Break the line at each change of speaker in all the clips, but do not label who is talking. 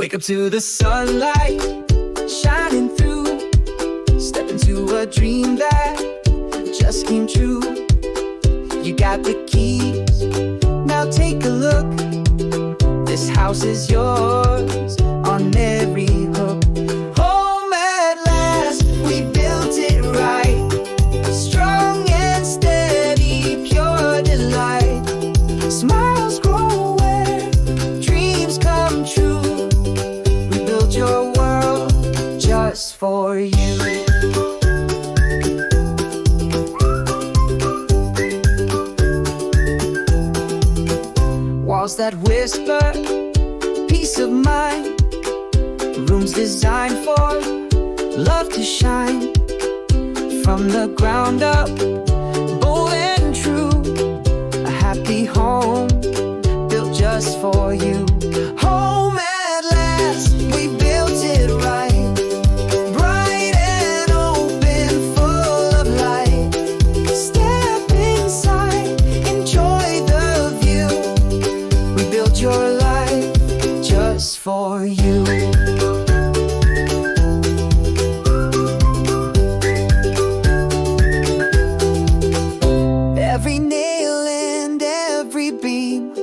Wake up to the sunlight shining through. Step into a dream that just came true. You got the keys, now take a look. This house is yours on every hook. Home at last, we built it right. Strong and steady, pure delight. Smiles grow where dreams come true. We built your world just for you. Walls that whisper peace of mind. Rooms designed for love to shine. From the ground up, bold and true. A happy home built just for you. Home at last, we built it right. Bright and open, full of light. Step inside, enjoy the view. We built your life just for you. Every nail and every beam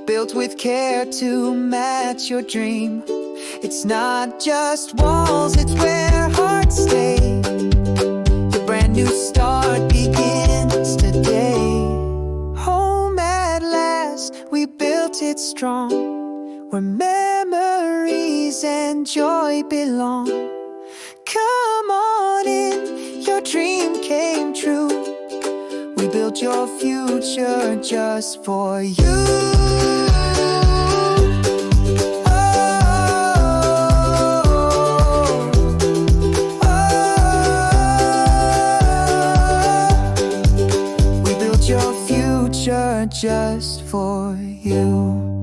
built with care to match your dream. It's not just walls, it's where hearts stay. Your brand new start begins today. Home at last, we built it strong, where memories and joy belong. Come on in, your dream came true. We built your future just for you. We built your future just for you.